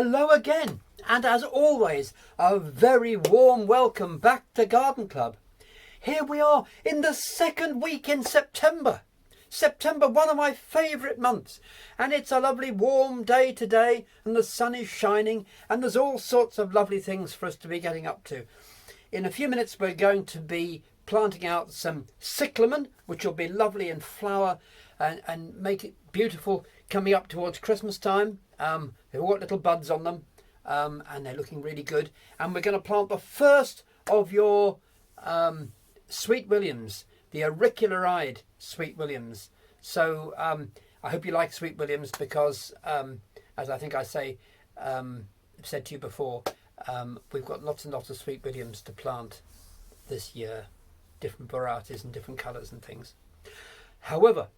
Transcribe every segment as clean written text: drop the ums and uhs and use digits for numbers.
Hello again, and as always, a very warm welcome back to Garden Club. Here we are in the second week in September. September, one of my favourite months, and it's a lovely warm day today, and the sun is shining, and there's all sorts of lovely things for us to be getting up to. In a few minutes we're going to be planting out some cyclamen, which will be lovely in flower and make it beautiful coming up towards Christmas time. They've all got little buds on them, and they're looking really good. And we're going to plant the first of your Sweet Williams, the auricular-eyed Sweet Williams. So I hope you like Sweet Williams because, as I think I said to you before, we've got lots and lots of Sweet Williams to plant this year, different varieties and different colours and things. However,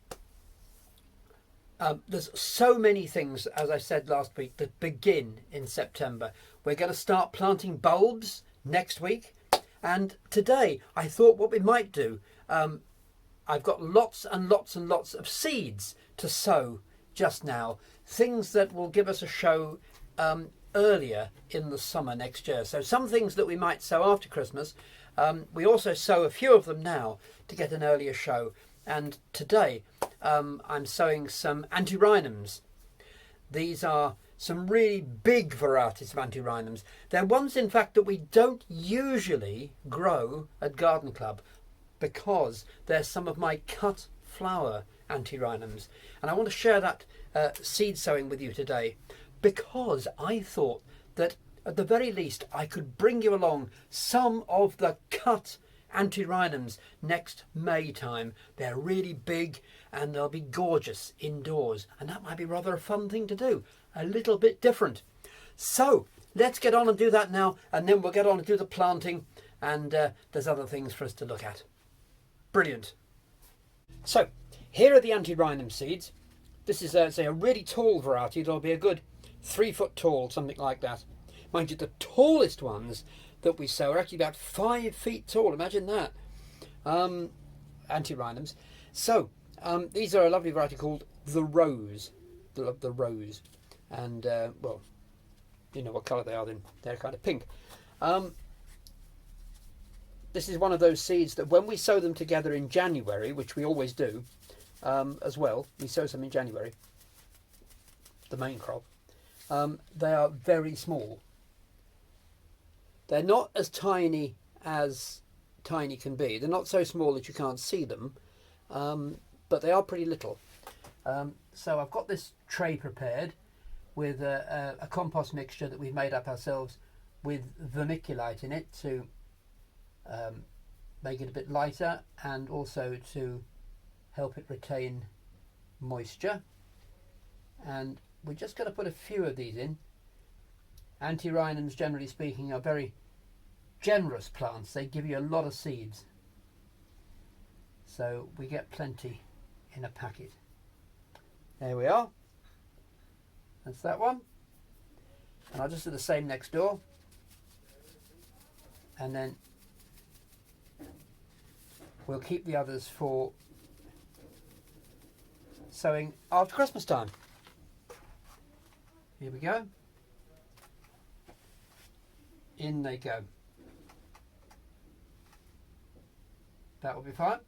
there's so many things, as I said last week, that begin in September. We're going to start planting bulbs next week. And today I thought what we might do, I've got lots and lots and lots of seeds to sow just now. Things that will give us a show earlier in the summer next year. So some things that we might sow after Christmas. We also sow a few of them now to get an earlier show. And today I'm sowing some antirrhinums. These are some really big varieties of antirrhinums. They're ones, in fact, that we don't usually grow at Garden Club because they're some of my cut flower antirrhinums. And I want to share that seed sowing with you today because I thought that at the very least I could bring you along some of the cut antirrhinums next May time. They're really big and they'll be gorgeous indoors, and that might be rather a fun thing to do, a little bit different. So let's get on and do that now, and then we'll get on and do the planting, and there's other things for us to look at. Brilliant. So here are the antirrhinum seeds. This is say a really tall variety. It'll be a good 3 foot tall, something like that. Mind you, the tallest ones that we sow are actually about 5 feet tall. Imagine that. Antirrhinums. So these are a lovely variety called the Rose. The Rose. And well, you know what colour they are then. They're kind of pink. This is one of those seeds that when we sow them together in January, which we always do as well, we sow some in January, the main crop, they are very small. They're not as tiny can be. They're not so small that you can't see them, but they are pretty little. So I've got this tray prepared with a compost mixture that we've made up ourselves with vermiculite in it to make it a bit lighter and also to help it retain moisture. And we're just going to put a few of these in. Antirrhinums, generally speaking, are very generous plants. They give you a lot of seeds. So we get plenty in a packet. There we are. That's that one. And I'll just do the same next door. And then we'll keep the others for sowing after Christmas time. Here we go. In they go. That will be fine.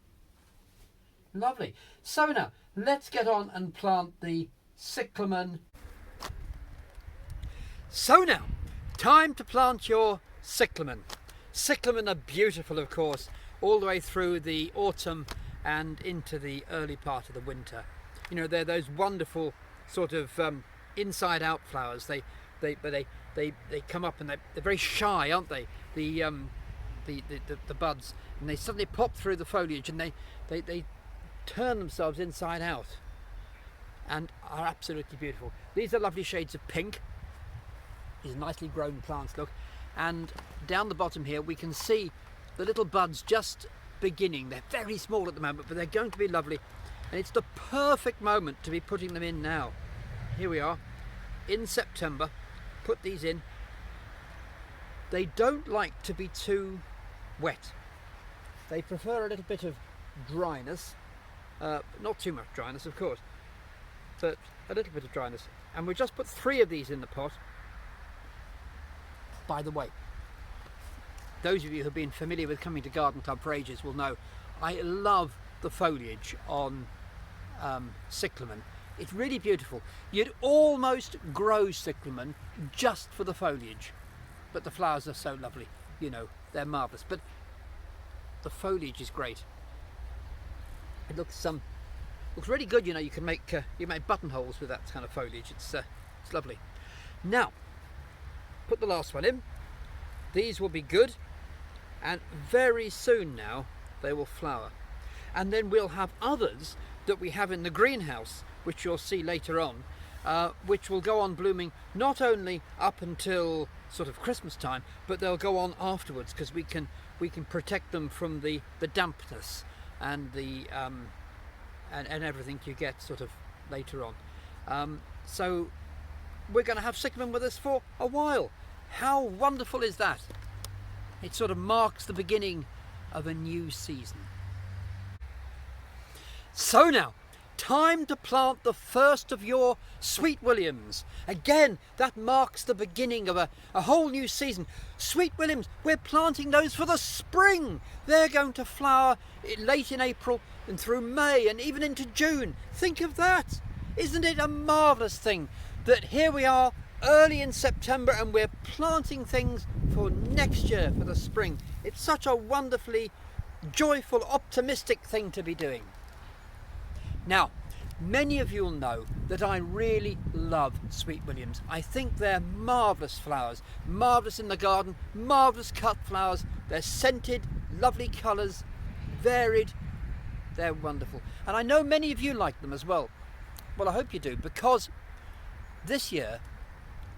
Lovely. So now, let's get on and plant the cyclamen. So now, time to plant your cyclamen. Cyclamen are beautiful, of course, all the way through the autumn and into the early part of the winter. You know, they're those wonderful sort of inside-out flowers. They come up and they're very shy, aren't they? The buds, and they suddenly pop through the foliage and they turn themselves inside out and are absolutely beautiful. These are lovely shades of pink. These nicely grown plants, look. And down the bottom here we can see the little buds just beginning. They're very small at the moment, but they're going to be lovely. And it's the perfect moment to be putting them in now. Here we are in September. Put these in. They don't like to be too wet. They prefer a little bit of dryness. Not too much dryness, of course, but a little bit of dryness. And we'll just put 3 of these in the pot. By the way, those of you who have been familiar with coming to Garden Club for ages will know I love the foliage on Cyclamen. It's really beautiful. You'd almost grow Cyclamen just for the foliage, but the flowers are so lovely, you know, they're marvellous. But the foliage is great. It looks really good, you know. You can make buttonholes with that kind of foliage. It's lovely. Now, put the last one in. These will be good, and very soon now they will flower. And then we'll have others that we have in the greenhouse, which you'll see later on, which will go on blooming not only up until sort of Christmas time, but they'll go on afterwards, because we can protect them from the dampness and the and everything you get sort of later on. So we're going to have Cyclamen with us for a while. How wonderful is that? It sort of marks the beginning of a new season. So now, time to plant the first of your Sweet Williams. Again, that marks the beginning of a whole new season. Sweet Williams, we're planting those for the spring. They're going to flower late in April and through May and even into June. Think of that. Isn't it a marvellous thing that here we are early in September and we're planting things for next year, for the spring. It's such a wonderfully joyful, optimistic thing to be doing. Now, many of you will know that I really love Sweet Williams. I think they're marvellous flowers, marvellous in the garden, marvellous cut flowers. They're scented, lovely colours, varied. They're wonderful. And I know many of you like them as well. Well, I hope you do, because this year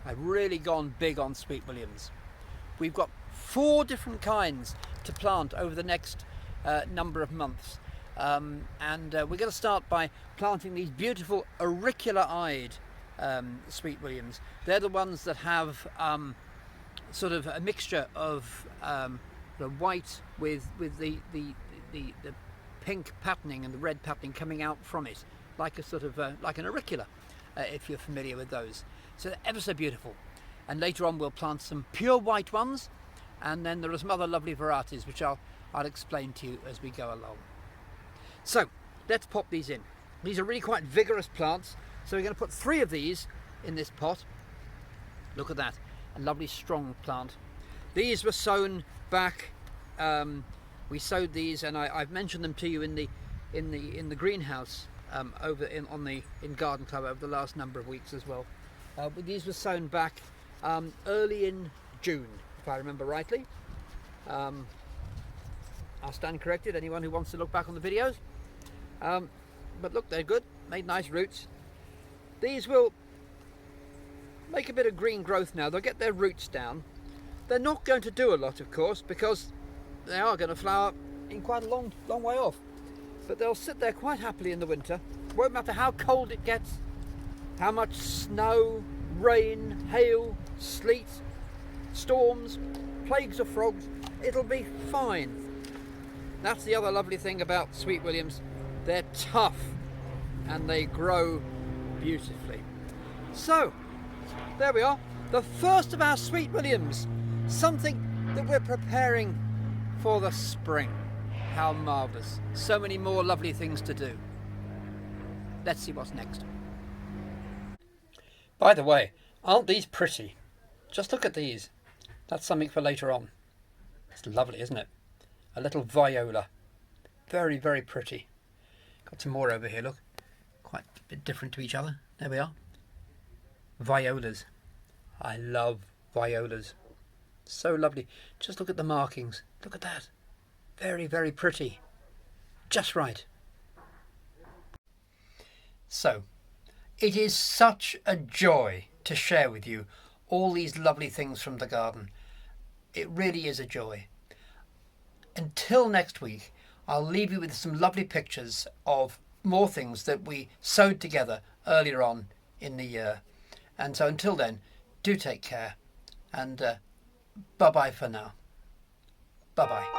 I've really gone big on Sweet Williams. We've got 4 different kinds to plant over the next number of months. And we're going to start by planting these beautiful auricular-eyed Sweet Williams. They're the ones that have sort of a mixture of the white with the pink patterning and the red patterning coming out from it, like a sort of like an auricular, if you're familiar with those. So they're ever so beautiful. And later on we'll plant some pure white ones, and then there are some other lovely varieties which I'll explain to you as we go along. So let's pop these in. These are really quite vigorous plants, so we're going to put 3 of these in this pot. Look at that, a lovely strong plant. These were sown back. We sowed these, and I've mentioned them to you in the greenhouse in Garden Club over the last number of weeks as well. But these were sown back early in June, if I remember rightly. I'll stand corrected, anyone who wants to look back on the videos. But look, they're good, made nice roots. These will make a bit of green growth now. They'll get their roots down. They're not going to do a lot, of course, because they are going to flower in quite a long way off. But they'll sit there quite happily in the winter. Won't matter how cold it gets, how much snow, rain, hail, sleet, storms, plagues of frogs, it'll be fine. That's the other lovely thing about Sweet Williams. They're tough and they grow beautifully. So, there we are, the first of our Sweet Williams, something that we're preparing for the spring. How marvellous. So many more lovely things to do. Let's see what's next. By the way, aren't these pretty? Just look at these. That's something for later on. It's lovely, isn't it? A little viola. Very, very pretty. Got some more over here, look. Quite a bit different to each other. There we are. Violas. I love violas. So lovely. Just look at the markings. Look at that. Very, very pretty. Just right. So, it is such a joy to share with you all these lovely things from the garden. It really is a joy. Until next week, I'll leave you with some lovely pictures of more things that we sowed together earlier on in the year. And so until then, do take care, and bye-bye for now. Bye-bye.